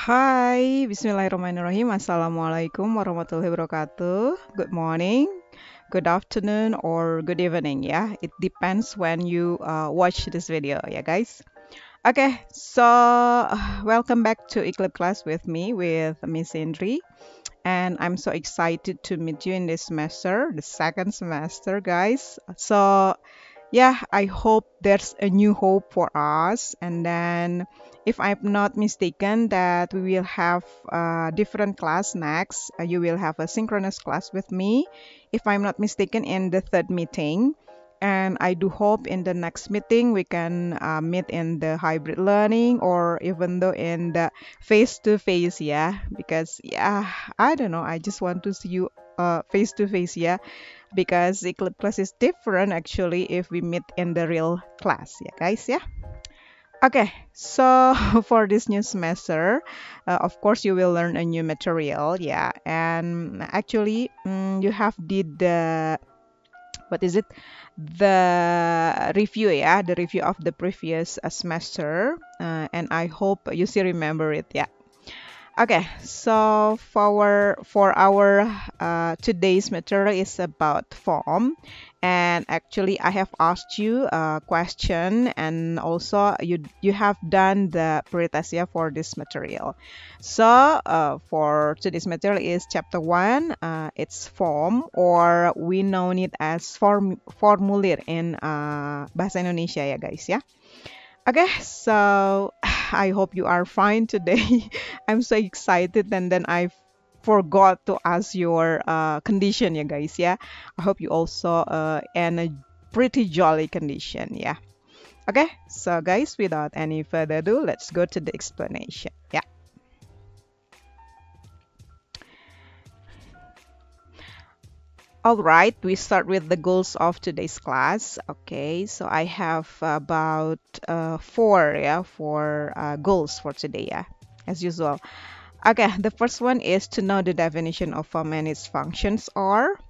Hai, Bismillahirrahmanirrahim. Assalamualaikum warahmatullahi wabarakatuh. Good morning, good afternoon, or good evening. Yeah, it depends when you watch this video. Yeah, guys. Okay, so welcome back to Eclipse class with me, with Miss Indri, and I'm so excited to meet you in this semester, the second semester, guys. So yeah, I hope there's a new hope for us. And then, if I'm not mistaken, that we will have a different class next. You will have a synchronous class with me, if I'm not mistaken, in the third meeting. And I do hope in the next meeting we can meet in the hybrid learning or even though in the face-to-face, yeah. Because, yeah, I don't know, I just want to see you face-to-face, yeah, because Eclipse class is different actually if we meet in the real class, yeah, guys, yeah. Okay, so for this new semester, of course you will learn a new material, yeah, and actually you have did the what is it, the review, yeah, the review of the previous semester, and I hope you still remember it, yeah. Okay, so for our today's material is about form, and actually I have asked you a question, and also you have done the prioritasiya for this material. So for today's material is chapter 1. It's form, or we know it as formulir in bahasa Indonesia, ya guys, ya. Okay, so I hope you are fine today. I'm so excited, and then I forgot to ask your condition, yeah, guys. Yeah, I hope you also in a pretty jolly condition. Yeah. Okay, so guys, without any further ado, let's go to the explanation. Yeah. All right, we start with the goals of today's class. Okay, so I have about four goals for today, yeah, as usual. Okay, the first one is to know the definition of form and its functions are,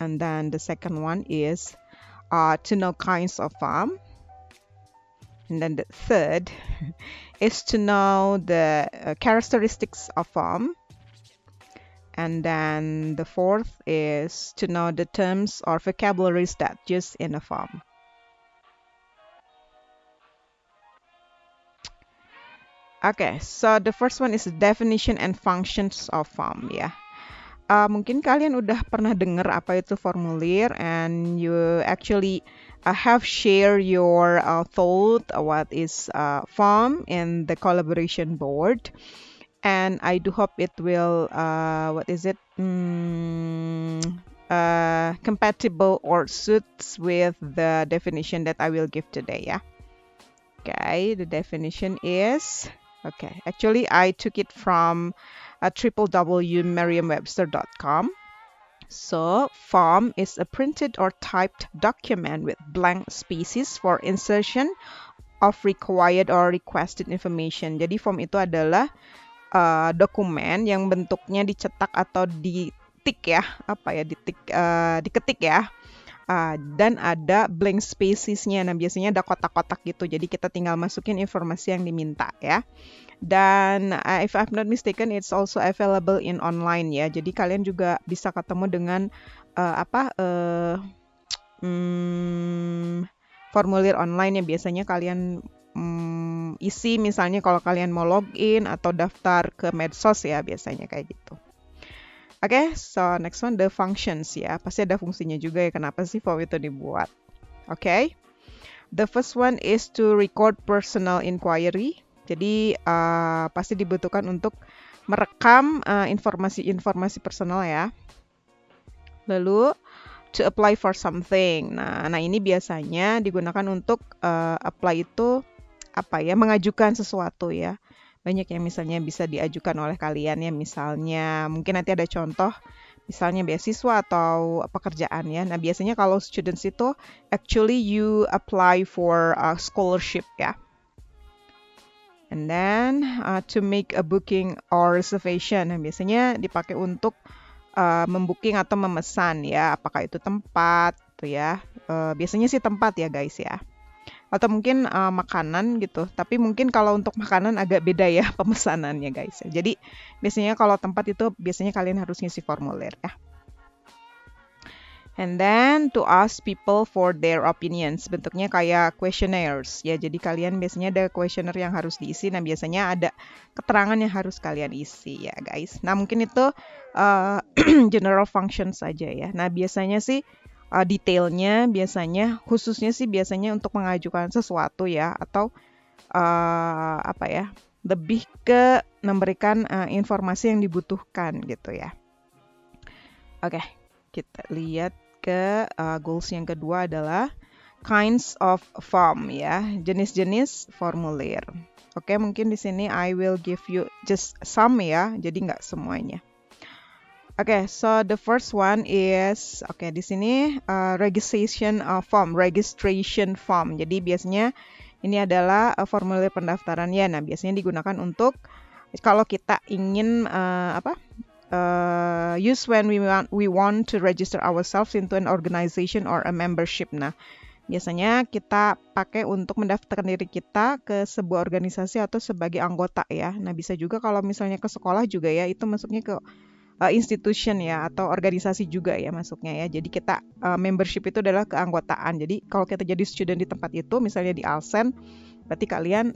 and then the second one is to know kinds of form, and then the third is to know the characteristics of form. And then the fourth is to know the terms or vocabularies that used in a form. Okay, so the first one is the definition and functions of form, ya. Mungkin kalian udah pernah dengar apa itu formulir, and you actually have shared your thought what is form in the collaboration board. And I do hope it will compatible or suits with the definition that I will give today, yeah. Okay, the definition is, okay, actually I took it from www.merriam-webster.com. So form is a printed or typed document with blank spaces for insertion of required or requested information. Jadi form itu adalah dokumen yang bentuknya dicetak atau ditik, ya, diketik, ya, dan ada blank spacesnya. Nah, biasanya ada kotak-kotak gitu, jadi kita tinggal masukin informasi yang diminta, ya. Dan if I'm not mistaken, it's also available in online, ya. Jadi kalian juga bisa ketemu dengan formulir online yang biasanya kalian isi, misalnya kalau kalian mau login atau daftar ke medsos, ya, biasanya kayak gitu. Oke, so next one, the functions, ya. Pasti ada fungsinya juga, ya, kenapa sih form itu dibuat. Oke. The first one is to record personal inquiry. Jadi pasti dibutuhkan untuk merekam informasi-informasi personal, ya. Lalu to apply for something. Nah ini biasanya digunakan untuk apply itu mengajukan sesuatu, ya. Banyak yang misalnya bisa diajukan oleh kalian, ya, misalnya mungkin nanti ada contoh, misalnya beasiswa atau pekerjaan, ya. Nah biasanya kalau students itu actually you apply for a scholarship, ya. And then to make a booking or reservation. Nah biasanya dipakai untuk membooking atau memesan, ya, apakah itu tempat, tuh, ya. Biasanya sih tempat, ya, guys, ya. atau mungkin makanan gitu. Tapi mungkin kalau untuk makanan agak beda ya pemesanannya guys. Jadi biasanya kalau tempat itu biasanya kalian harus ngisi formulir ya. And then to ask people for their opinions. Bentuknya kayak questionnaires ya. Jadi kalian biasanya ada questionnaire yang harus diisi. Nah biasanya ada keterangan yang harus kalian isi ya guys. Nah mungkin itu general function saja ya. Nah biasanya sih detailnya biasanya khususnya sih biasanya untuk mengajukan sesuatu ya. Atau apa ya, lebih ke memberikan informasi yang dibutuhkan gitu ya. Oke, kita lihat ke goals yang kedua adalah kinds of form ya, jenis-jenis formulir. Oke, mungkin di sini I will give you just some ya, jadi nggak semuanya. Oke, so the first one is di sini registration form. Jadi biasanya ini adalah formulir pendaftaran ya. Nah, biasanya digunakan untuk kalau kita ingin use when we want to register ourselves into an organization or a membership. Nah, biasanya kita pakai untuk mendaftarkan diri kita ke sebuah organisasi atau sebagai anggota ya. Nah, bisa juga kalau misalnya ke sekolah juga ya, itu masuknya ke institution ya atau organisasi juga ya masuknya ya. Jadi kita membership itu adalah keanggotaan. Jadi kalau kita jadi student di tempat itu, misalnya di Alsen, berarti kalian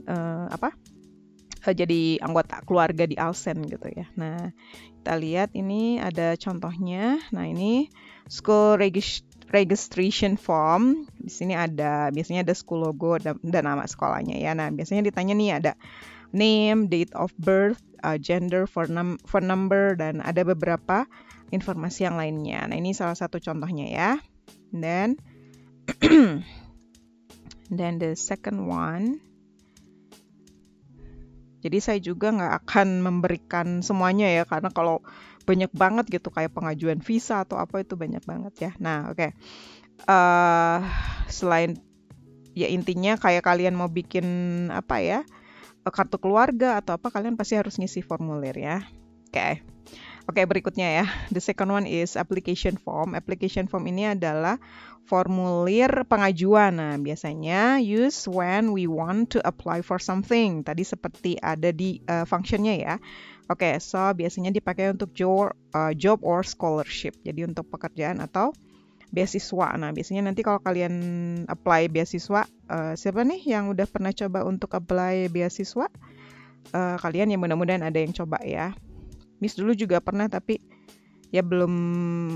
jadi anggota keluarga di Alsen gitu ya. Nah, kita lihat ini ada contohnya. Nah, ini school registration form. Di sini biasanya ada school logo dan nama sekolahnya ya. Nah, biasanya ditanya nih ada name, date of birth, gender, phone number, dan ada beberapa informasi yang lainnya. Nah, ini salah satu contohnya ya. Dan then the second one. Jadi saya juga nggak akan memberikan semuanya ya, karena kalau banyak banget gitu kayak pengajuan visa atau apa itu banyak banget ya. Nah, oke. Selain ya intinya kayak kalian mau bikin apa ya, kartu keluarga atau apa, kalian pasti harus ngisi formulir ya. Oke, berikutnya ya. The second one is application form. Application form ini adalah formulir pengajuan. Nah, biasanya use when we want to apply for something. Tadi seperti ada di functionnya ya. Oke, so biasanya dipakai untuk job or scholarship. Jadi untuk pekerjaan atau beasiswa. Nah, biasanya nanti kalau kalian apply beasiswa, siapa nih yang udah pernah coba untuk apply beasiswa? Kalian ya mudah-mudahan ada yang coba ya. Miss dulu juga pernah tapi ya belum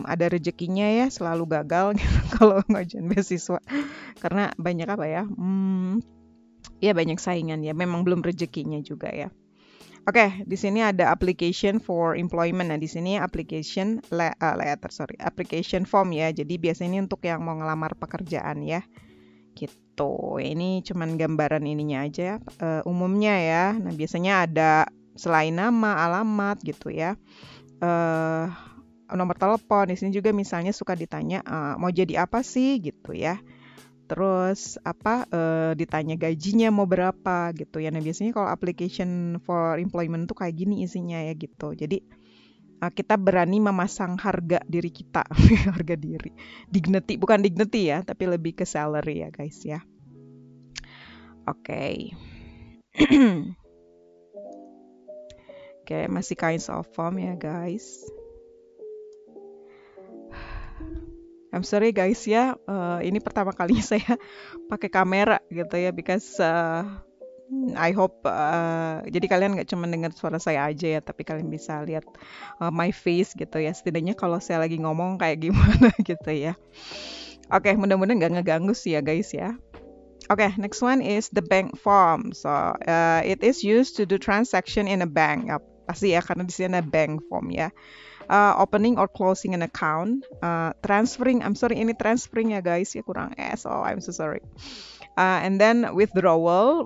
ada rezekinya ya, selalu gagal gitu kalau ngajuin beasiswa karena banyak apa ya, ya banyak saingan ya, memang belum rezekinya juga ya. Oke, di sini ada application for employment. Nah, di sini application form ya. Jadi biasanya ini untuk yang mau ngelamar pekerjaan ya. Gitu. Ini cuman gambaran ininya aja umumnya ya. Nah, biasanya ada selain nama, alamat gitu ya. Nomor telepon. Di sini juga misalnya suka ditanya mau jadi apa sih gitu ya. Terus ditanya gajinya mau berapa gitu ya. Nah, biasanya kalau application for employment tuh kayak gini isinya ya gitu. Jadi kita berani memasang harga diri kita, harga diri. Dignity, bukan dignity ya, tapi lebih ke salary ya guys ya. Oke. Oke, masih kinds of form ya guys. I'm sorry guys ya, ini pertama kalinya saya pakai kamera gitu ya, because I hope jadi kalian nggak cuma dengar suara saya aja ya, tapi kalian bisa lihat my face gitu ya, setidaknya kalau saya lagi ngomong kayak gimana gitu ya. Oke, mudah-mudahan nggak ngeganggu sih ya guys ya. Oke, next one is the bank form. So it is used to do transaction in a bank. Pasti ya, karena di sini ada bank form ya. Opening or closing an account, transferring. I'm sorry, ini transferring ya guys ya, kurang S. Oh, I'm so sorry. And then withdrawal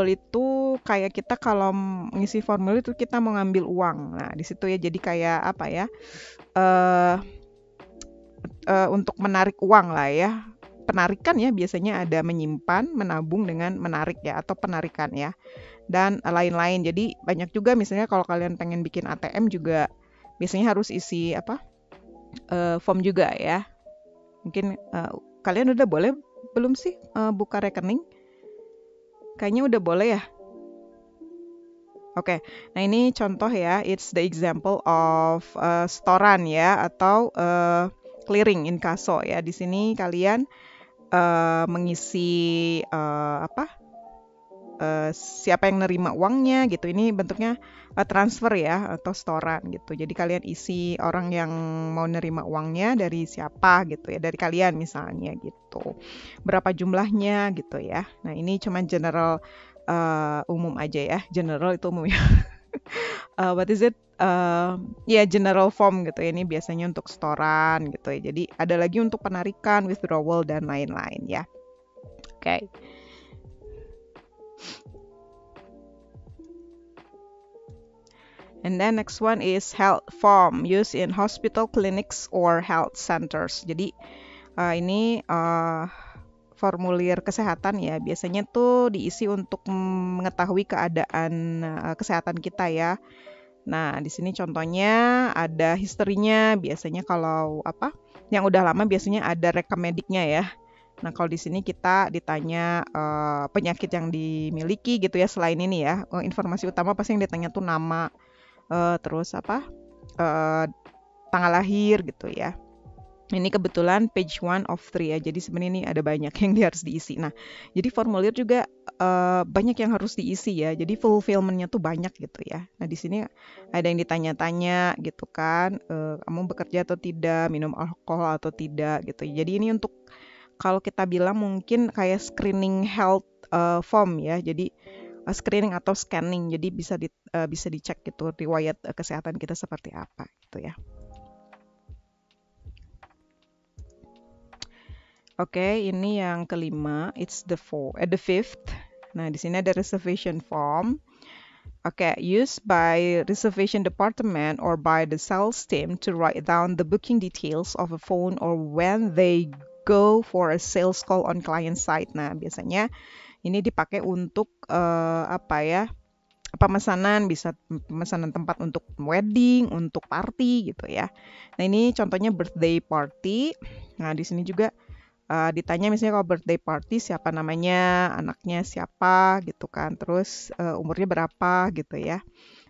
itu kayak kita kalau ngisi formulir itu kita mau ngambil uang. Nah, di situ ya, jadi kayak apa ya? Untuk menarik uang lah ya. Penarikan ya, biasanya ada menyimpan, menabung dengan menarik ya, atau penarikan ya. Dan lain-lain. Jadi banyak juga misalnya kalau kalian pengen bikin ATM juga biasanya harus isi form juga ya. Mungkin kalian udah boleh belum sih buka rekening? Kayaknya udah boleh ya. Oke, nah ini contoh ya, it's the example of setoran ya, atau clearing inkaso ya. Di sini kalian mengisi siapa yang nerima uangnya gitu. Ini bentuknya transfer ya, atau setoran gitu. Jadi kalian isi orang yang mau nerima uangnya dari siapa gitu ya, dari kalian misalnya gitu. Berapa jumlahnya gitu ya. Nah ini cuma general umum aja ya, general itu umum ya. What is it? Ya general form gitu ya. Ini biasanya untuk setoran gitu ya. Jadi ada lagi untuk penarikan, withdrawal dan lain-lain ya. Oke. And then next one is health form used in hospital, clinics, or health centers. Jadi ini formulir kesehatan ya. Biasanya tuh diisi untuk mengetahui keadaan kesehatan kita ya. Nah, di sini contohnya ada historinya. Biasanya kalau yang udah lama biasanya ada rekam mediknya ya. Nah, kalau di sini kita ditanya penyakit yang dimiliki gitu ya. Selain ini ya, informasi utama pasti yang ditanya tuh nama, terus tanggal lahir gitu ya. Ini kebetulan page 1 of 3 ya, jadi sebenarnya ini ada banyak yang harus diisi. Nah, jadi formulir juga banyak yang harus diisi ya, jadi fulfillment-nya tuh banyak gitu ya. Nah, di sini ada yang ditanya-tanya gitu kan, kamu bekerja atau tidak, minum alkohol atau tidak gitu. Jadi ini untuk kalau kita bilang mungkin kayak screening health form ya, jadi screening atau scanning, jadi bisa dicek gitu riwayat kesehatan kita seperti apa gitu ya. Oke, ini yang kelima, it's the fifth. Nah, di sini ada reservation form. Oke, used by reservation department or by the sales team to write down the booking details of a phone or when they go for a sales call on client side. Nah, biasanya ini dipakai untuk pemesanan, bisa pemesanan tempat untuk wedding, untuk party gitu ya. Nah, ini contohnya birthday party. Nah, di sini juga ditanya misalnya kalau birthday party siapa namanya, anaknya siapa gitu kan, terus umurnya berapa gitu ya,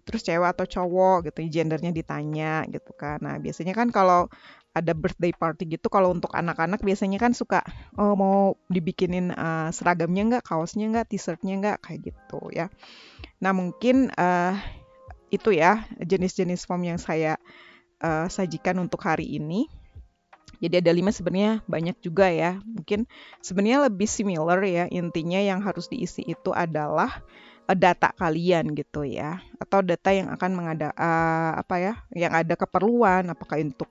terus cewek atau cowok gitu, gendernya ditanya gitu kan. Nah, biasanya kan kalau ada birthday party gitu, kalau untuk anak-anak biasanya kan suka mau dibikinin seragamnya nggak, kaosnya nggak, t-shirtnya nggak, kayak gitu ya. Nah, mungkin itu ya jenis-jenis form yang saya sajikan untuk hari ini. Jadi ada 5, sebenarnya banyak juga ya. Mungkin sebenarnya lebih similar ya. Intinya yang harus diisi itu adalah data kalian gitu ya. Atau data yang akan yang ada keperluan, apakah untuk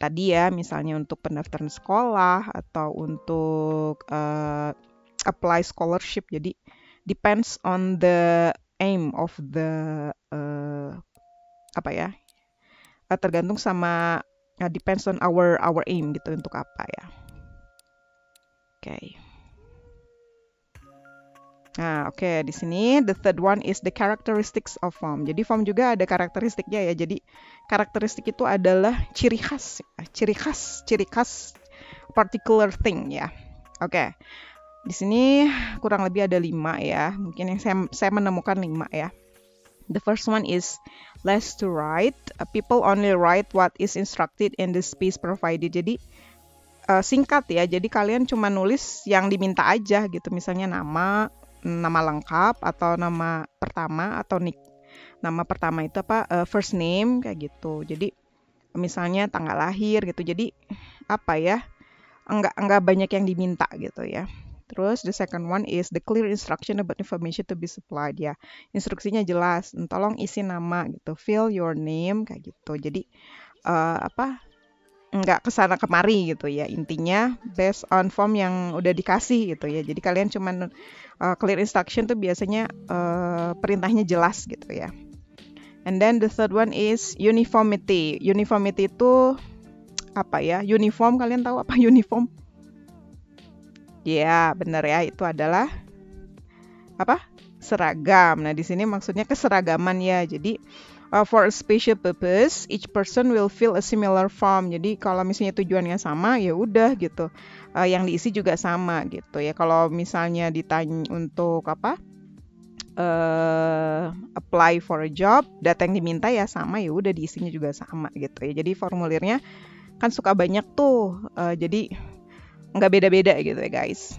tadi ya, misalnya untuk pendaftaran sekolah atau untuk apply scholarship. Jadi depends on the aim of the tergantung sama depends on our aim gitu, untuk apa ya. Oke. Nah, oke, di sini the third one is the characteristics of form. Jadi form juga ada karakteristiknya ya. Jadi karakteristik itu adalah ciri khas particular thing ya. Oke. Di sini kurang lebih ada 5 ya. Mungkin yang saya menemukan 5 ya. The first one is less to write. People only write what is instructed in the space provided. Jadi singkat ya. Jadi kalian cuma nulis yang diminta aja gitu. Misalnya nama lengkap atau nama pertama atau nick. Nama pertama itu first name kayak gitu. Jadi misalnya tanggal lahir gitu. Jadi enggak banyak yang diminta gitu ya. Terus the second one is the clear instruction about information to be supplied ya. Instruksinya jelas, tolong isi nama gitu, fill your name kayak gitu. Jadi nggak kesana kemari gitu ya. Intinya based on form yang udah dikasih gitu ya. Jadi kalian cuman clear instruction tuh biasanya perintahnya jelas gitu ya. And then the third one is uniformity. Uniformity itu uniform, kalian tahu apa uniform? Ya, benar ya, itu adalah seragam. Nah, di sini maksudnya keseragaman ya. Jadi For a special purpose, each person will fill a similar form. Jadi kalau misalnya tujuannya sama, ya udah gitu. Yang diisi juga sama gitu ya. Kalau misalnya ditanya untuk apa? Apply for a job, data yang diminta ya sama, ya udah diisinya juga sama gitu ya. Jadi formulirnya kan suka banyak tuh. Jadi nggak beda-beda gitu ya guys.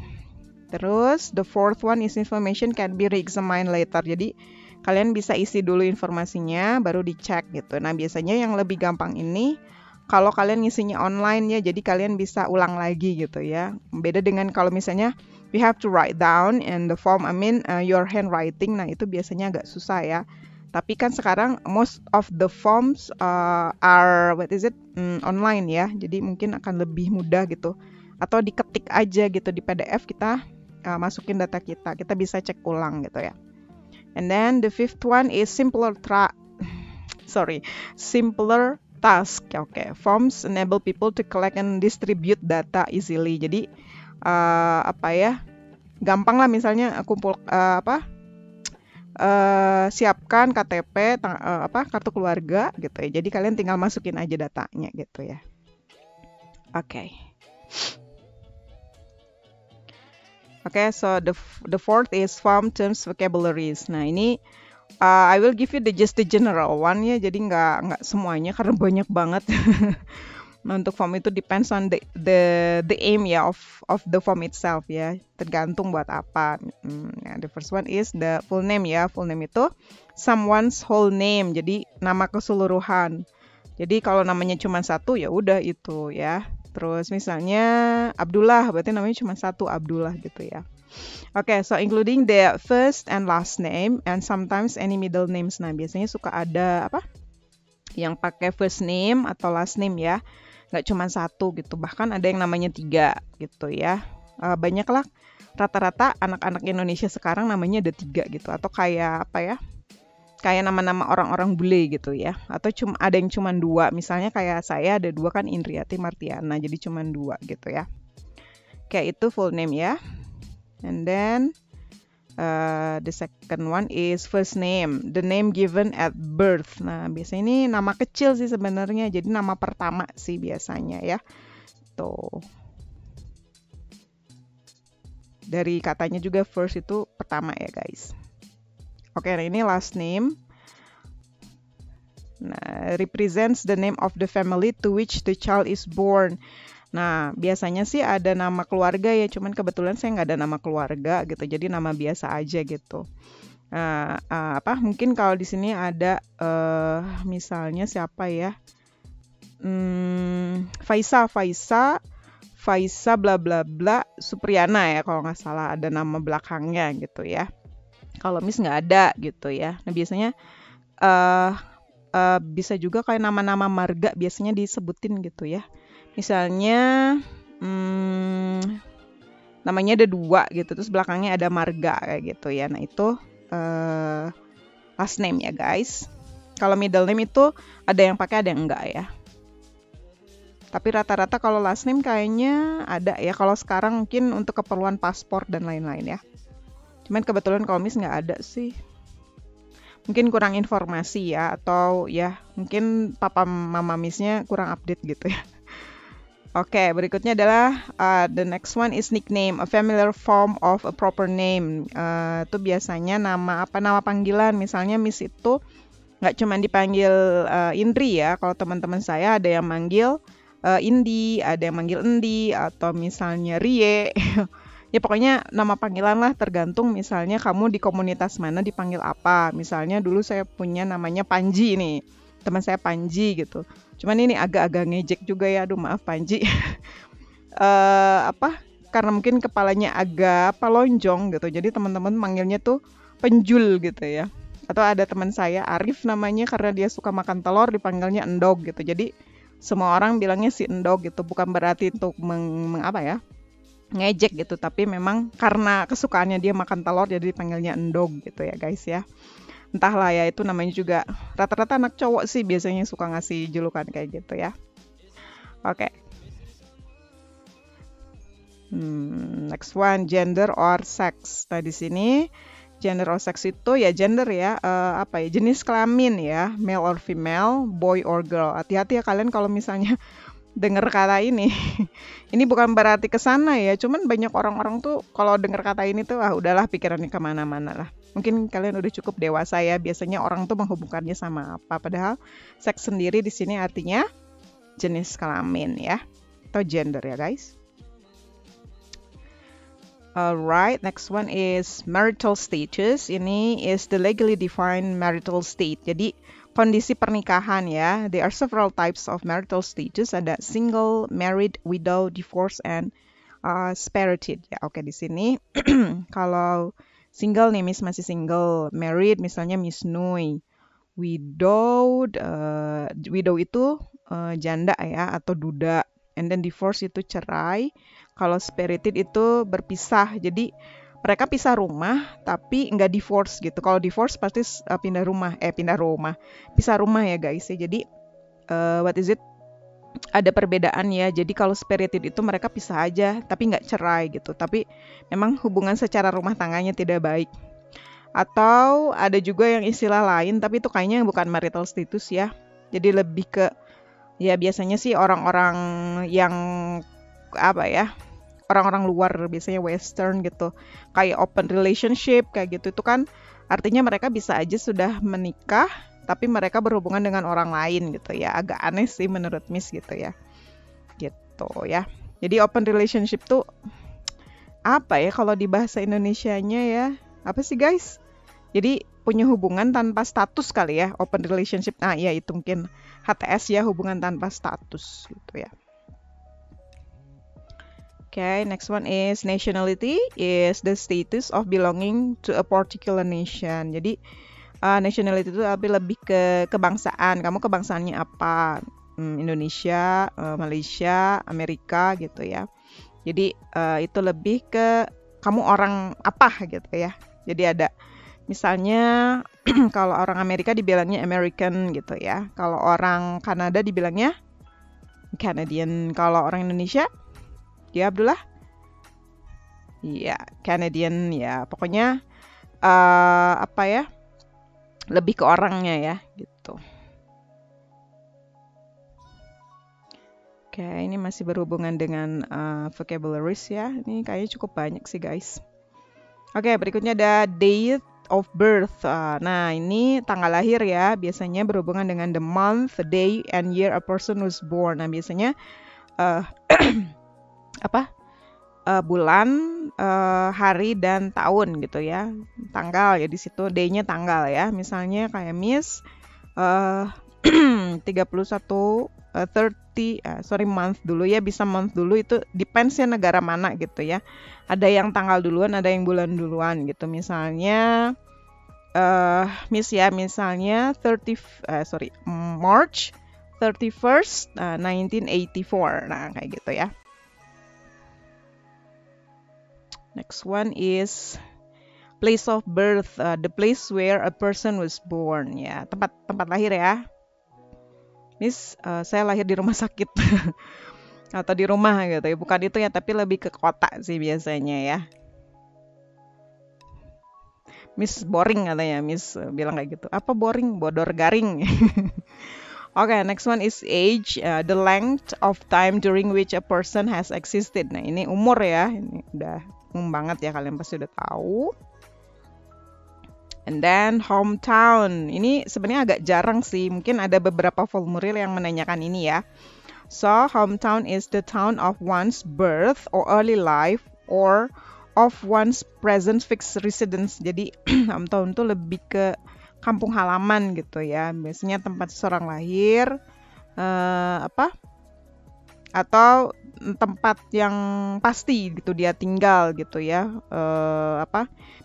Terus the fourth one is information can be re-examined later. Jadi kalian bisa isi dulu informasinya baru dicek gitu. Nah, biasanya yang lebih gampang ini kalau kalian ngisinya online ya, jadi kalian bisa ulang lagi gitu ya. Beda dengan kalau misalnya we have to write down and the form, your handwriting. Nah, itu biasanya agak susah ya. Tapi kan sekarang most of the forms are online ya. Jadi mungkin akan lebih mudah gitu. Atau diketik aja gitu di PDF, kita masukin data kita. Kita bisa cek ulang gitu ya. And then the fifth one is simpler task. Okay. Forms enable people to collect and distribute data easily. Jadi gampang lah, misalnya siapkan KTP, kartu keluarga gitu ya. Jadi kalian tinggal masukin aja datanya gitu ya. Oke. Okay, so the fourth is form terms vocabularies. Nah, ini I will give you just the general one ya, jadi nggak semuanya karena banyak banget. Nah, untuk form itu depends on the aim ya of the form itself ya, tergantung buat apa. The first one is the full name ya. Full name itu someone's whole name, jadi nama keseluruhan. Jadi kalau namanya cuma satu ya udah itu ya. Terus misalnya Abdullah, berarti namanya cuma satu, Abdullah gitu ya. Oke, so including the first and last name and sometimes any middle names. Nah, biasanya suka ada yang pakai first name atau last name ya. Nggak cuma satu gitu, bahkan ada yang namanya 3 gitu ya. Banyak lah, rata-rata anak-anak Indonesia sekarang namanya ada 3 gitu. Atau kayak kayak nama-nama orang-orang bule gitu ya, atau ada yang cuma 2, misalnya kayak saya ada 2 kan, Indriati Martiana, jadi cuma 2 gitu ya. Kayak itu full name ya. And then the second one is first name, the name given at birth. Nah, biasanya ini nama kecil sih sebenarnya, jadi nama pertama sih biasanya ya. Tuh, dari katanya juga first itu pertama ya guys. Oke, nah ini last name. Nah, represents the name of the family to which the child is born. Nah, biasanya sih ada nama keluarga ya, cuman kebetulan saya nggak ada nama keluarga gitu, jadi nama biasa aja gitu. Mungkin kalau di sini ada misalnya siapa ya? Faisa bla bla bla Supriyana ya, kalau nggak salah ada nama belakangnya gitu ya. Kalau Miss nggak ada gitu ya. Nah, biasanya bisa juga kayak nama-nama marga biasanya disebutin gitu ya. Misalnya namanya ada 2 gitu, terus belakangnya ada marga kayak gitu ya. Nah, itu last name ya guys. Kalau middle name itu ada yang pakai, ada yang enggak ya. Tapi rata-rata kalau last name kayaknya ada ya. Kalau sekarang mungkin untuk keperluan paspor dan lain-lain ya. Cuman kebetulan kalau Miss nggak ada sih. Mungkin kurang informasi ya, atau ya mungkin papa mama Missnya kurang update gitu ya. Oke, berikutnya adalah the next one is nickname, a familiar form of a proper name. Itu biasanya nama panggilan. Misalnya Miss itu nggak cuma dipanggil Indri ya. Kalau teman-teman saya ada yang manggil Indi, ada yang manggil Endi, atau misalnya Rie. Ya pokoknya nama panggilan lah, tergantung misalnya kamu di komunitas mana dipanggil apa. Misalnya dulu saya punya namanya Panji nih, teman saya Panji gitu. Cuman ini agak-agak ngejek juga ya, aduh maaf Panji. Karena mungkin kepalanya agak lonjong gitu, jadi teman-teman manggilnya tuh Penjul gitu ya. Atau ada teman saya Arif namanya, karena dia suka makan telur dipanggilnya Endog gitu. Jadi semua orang bilangnya si Endog gitu, bukan berarti untuk ngejek gitu, tapi memang karena kesukaannya dia makan telur jadi dipanggilnya Endog gitu ya guys ya. Entahlah ya, itu namanya juga rata-rata anak cowok sih biasanya suka ngasih julukan kayak gitu ya. Oke. Next one, gender or sex. Nah, di sini Gender or sex itu ya gender ya, apa ya, jenis kelamin ya, male or female, boy or girl. Hati-hati ya kalian kalau misalnya dengar kata ini. Ini bukan berarti ke sana ya, cuman banyak orang-orang tuh kalau dengar kata ini tuh udahlah pikirannya kemana-mana lah. Mungkin kalian udah cukup dewasa ya, biasanya orang tuh menghubungkannya sama apa, padahal seks sendiri di sini artinya jenis kelamin ya, atau gender ya guys. Alright, next one is marital status. Ini is the legally defined marital state. Jadi kondisi pernikahan ya. There are several types of marital status. Ada single, married, widow, divorce, and separated. Ya, oke di sini kalau single nih Miss masih single, married misalnya Miss Nui, widow, widow itu janda ya atau duda, and then divorce itu cerai. Kalau separated itu berpisah, jadi mereka pisah rumah tapi nggak divorce gitu. Kalau divorce pasti pindah rumah, pisah rumah ya guys ya. Jadi what is it? Ada perbedaan ya. Jadi kalau separated itu mereka pisah aja tapi nggak cerai gitu. Tapi memang hubungan secara rumah tangganya tidak baik. Atau ada juga yang istilah lain tapi itu kayaknya bukan marital status ya. Jadi lebih ke ya biasanya sih orang-orang yang apa ya, orang-orang luar biasanya western gitu, kayak open relationship kayak gitu. Itu kan artinya mereka bisa aja sudah menikah tapi mereka berhubungan dengan orang lain gitu ya. Agak aneh sih menurut Miss gitu ya, gitu ya. Jadi open relationship tuh apa ya kalau di bahasa Indonesianya ya, apa sih guys? Jadi punya hubungan tanpa status kali ya, open relationship. Nah ya itu mungkin HTS ya, hubungan tanpa status gitu ya. Okay, next one is nationality is the status of belonging to a particular nation. Jadi nationality itu lebih ke kebangsaan. Kamu kebangsaannya apa? Indonesia, Malaysia, Amerika gitu ya. Jadi itu lebih ke kamu orang apa gitu ya. Jadi ada misalnya kalau orang Amerika dibilangnya American gitu ya. Kalau orang Kanada dibilangnya Canadian. Kalau orang Indonesia ya Abdullah? Iya, Canadian ya. Pokoknya apa ya? Lebih ke orangnya ya, gitu. Oke, ini masih berhubungan dengan vocabularies ya. Ini kayaknya cukup banyak sih guys. Oke, berikutnya ada date of birth. Nah, ini tanggal lahir ya. Biasanya berhubungan dengan the month, day, and year a person was born. Nah, biasanya bulan, hari dan tahun gitu ya. Tanggal ya di situ, day-nya tanggal ya. Misalnya kayak Miss 31 month dulu ya, bisa month dulu, itu depends ya negara mana gitu ya. Ada yang tanggal duluan, ada yang bulan duluan gitu. Misalnya Miss ya, misalnya March 31st 1984. Nah, kayak gitu ya. Next one is place of birth, the place where a person was born ya, tempat lahir ya. Miss, saya lahir di rumah sakit atau di rumah gitu ya, bukan itu ya, tapi lebih ke kota sih biasanya ya. Miss boring katanya, Miss bilang kayak gitu. Apa boring? Bodor garing. Okay, next one is age, the length of time during which a person has existed. Nah, ini umur ya, ini udah umum banget ya, kalian pasti udah tahu. And then hometown, ini sebenarnya agak jarang sih, mungkin ada beberapa formulir yang menanyakan ini ya. So, hometown is the town of one's birth or early life or of one's present fixed residence. Jadi hometown itu lebih ke kampung halaman gitu ya, biasanya tempat seseorang lahir, atau tempat yang pasti gitu dia tinggal gitu ya.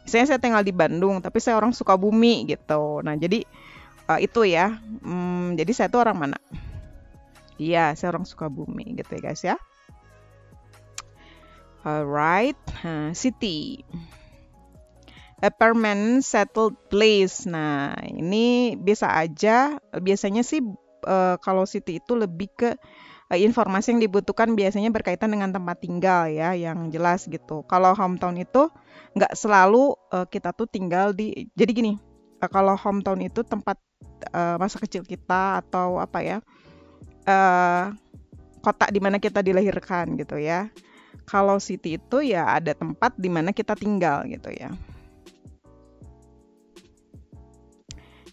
Misalnya saya tinggal di Bandung tapi saya orang Sukabumi gitu. Nah jadi itu ya, jadi saya tuh orang mana? Iya, saya orang Sukabumi gitu ya guys ya. Alright, city, a permanent settled place. Nah, ini biasanya sih kalau city itu lebih ke informasi yang dibutuhkan biasanya berkaitan dengan tempat tinggal ya, yang jelas gitu. Kalau hometown itu nggak selalu kita tuh tinggal di, jadi gini, kalau hometown itu tempat masa kecil kita atau apa ya, kota di mana kita dilahirkan gitu ya. Kalau city itu ya ada tempat di mana kita tinggal gitu ya.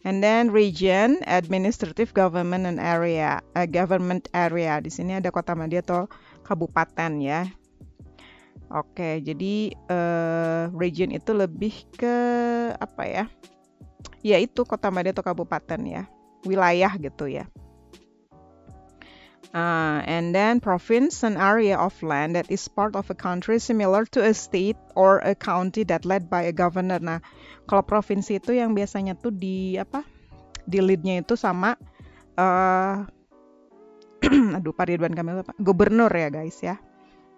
And then region, administrative government and area, government area. Di sini ada kota madya atau kabupaten ya. Oke, jadi region itu lebih ke apa ya? Ya itu kota madya atau kabupaten ya, wilayah gitu ya. And then province, an area of land that is part of a country similar to a state or a county that led by a governor. Nah, kalau provinsi itu yang biasanya tuh di apa? Di leadnya itu sama aduh Pak Ridwan Kamil apa? Gubernur ya guys ya.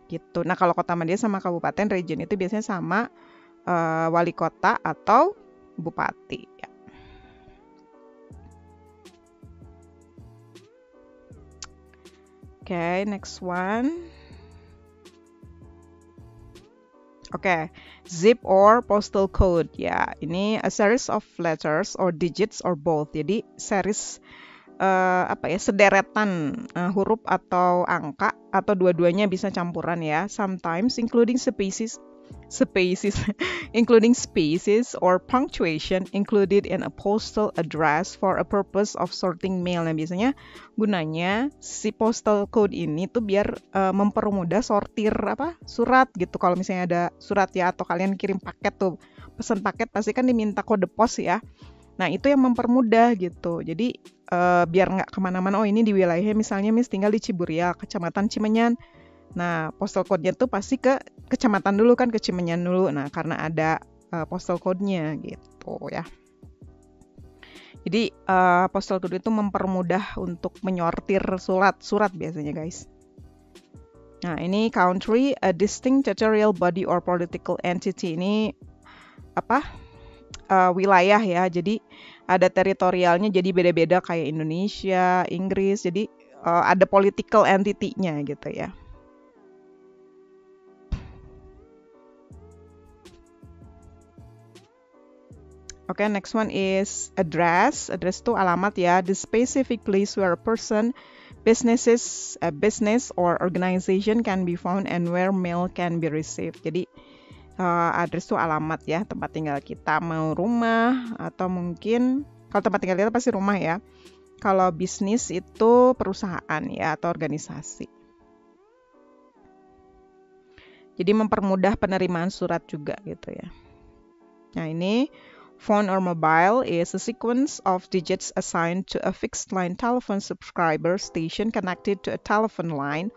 Gitu. Nah, kalau kota madya sama kabupaten region itu biasanya sama wali kota atau bupati ya. Okay, next one. Okay, zip or postal code ya. Ini a series of letters or digits or both. Jadi series apa ya, sederetan huruf atau angka atau dua-duanya bisa campuran ya. Sometimes including species including spaces or punctuation included in a postal address for a purpose of sorting mail. Nah, biasanya gunanya si postal code ini tuh biar mempermudah sortir apa surat gitu. Kalau misalnya ada surat ya, atau kalian kirim paket tuh, pesan paket pasti kan diminta kode pos ya. Nah, itu yang mempermudah gitu. Jadi biar nggak kemana-mana, oh ini di wilayahnya misalnya Miss tinggal di Ciburial, Kecamatan Cimenyan. Nah, postal code-nya tuh pasti ke kecamatan dulu kan, ke Cimenyan dulu. Nah, karena ada postal code-nya gitu ya. Jadi postal code itu mempermudah untuk menyortir surat biasanya guys. Nah, ini country, a distinct territorial body or political entity. Ini apa? Wilayah ya. Jadi ada teritorialnya, jadi beda-beda kayak Indonesia, Inggris. Jadi ada political entity-nya gitu ya. Okay, next one is address. Address itu alamat ya. The specific place where a person, a business or organization can be found and where mail can be received. Jadi address itu alamat ya, tempat tinggal kita. Mau rumah atau mungkin kalau tempat tinggal kita pasti rumah ya. Kalau bisnis itu perusahaan ya atau organisasi. Jadi mempermudah penerimaan surat juga gitu ya. Nah, ini phone or mobile is a sequence of digits assigned to a fixed line telephone subscriber station connected to a telephone line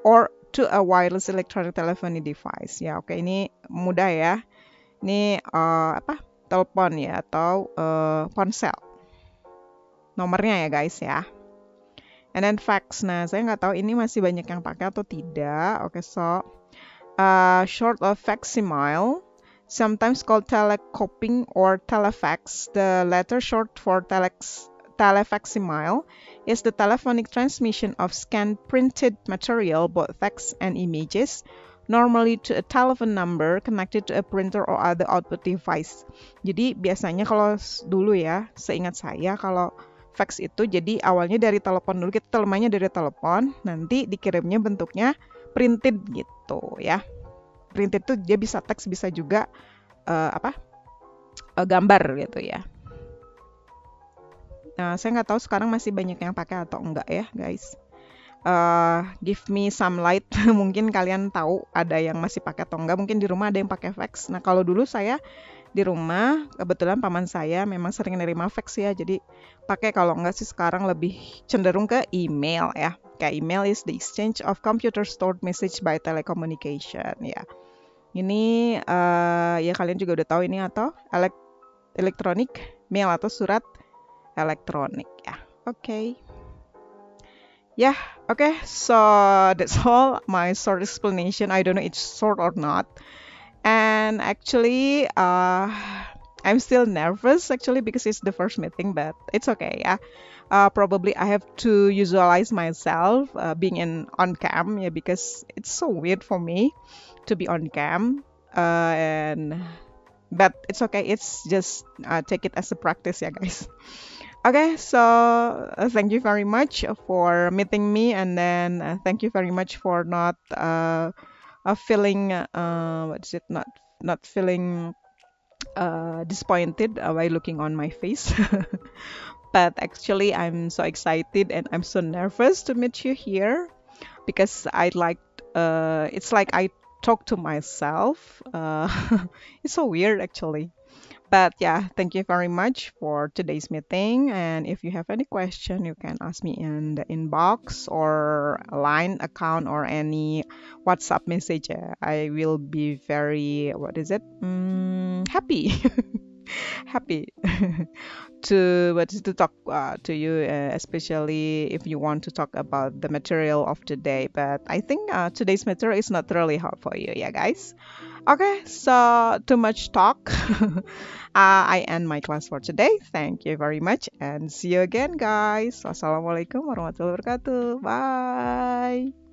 or to a wireless electronic telephony device. Ya, oke, ini mudah ya. Ini apa? Telepon ya atau ponsel. Nomornya ya guys ya. And then fax. Nah, saya nggak tahu ini masih banyak yang pakai atau tidak. Oke, so short of facsimile, sometimes called telecopying or telefax. The letter short for telefacsimile is the telephonic transmission of scanned printed material, both text and images, normally to a telephone number connected to a printer or other output device. Jadi biasanya kalau dulu ya, seingat saya kalau fax itu jadi awalnya dari telepon dulu, kita terjemahnya dari telepon, nanti dikirimnya bentuknya printed gitu ya. Printed itu dia bisa teks, bisa juga gambar gitu ya. Nah, saya nggak tahu sekarang masih banyak yang pakai atau enggak ya guys. Give me some light. Mungkin kalian tahu ada yang masih pakai atau enggak. Mungkin di rumah ada yang pakai fax. Nah, kalau dulu saya di rumah kebetulan paman saya memang sering nerima fax ya. Jadi pakai, kalau enggak sih sekarang lebih cenderung ke email ya. Kayak email is the exchange of computer stored message by telecommunication ya. Ini ya kalian juga udah tahu ini atau elektronik mail atau surat elektronik ya. Oke. Yeah, okay, so that's all my short explanation. I don't know it's short or not. And actually, I'm still nervous actually because it's the first meeting, but it's okay. Yeah. Probably I have to visualize myself being in on cam, yeah, because it's so weird for me to be on cam. And but it's okay. It's just take it as a practice, yeah, guys. Okay, so thank you very much for meeting me, and then thank you very much for not feeling what is it? Not feeling disappointed by looking on my face. But actually, I'm so excited and I'm so nervous to meet you here because I like it's like I talk to myself. It's so weird actually. But yeah, thank you very much for today's meeting. And if you have any question, you can ask me in the inbox or a line account or any WhatsApp message. I will be very, what is it? Happy. Happy to what is to talk to you, especially if you want to talk about the material of today. But I think today's material is not really hard for you, yeah, guys. Okay, so too much talk. I end my class for today. Thank you very much and see you again, guys. Wassalamualaikum warahmatullahi wabarakatuh. Bye.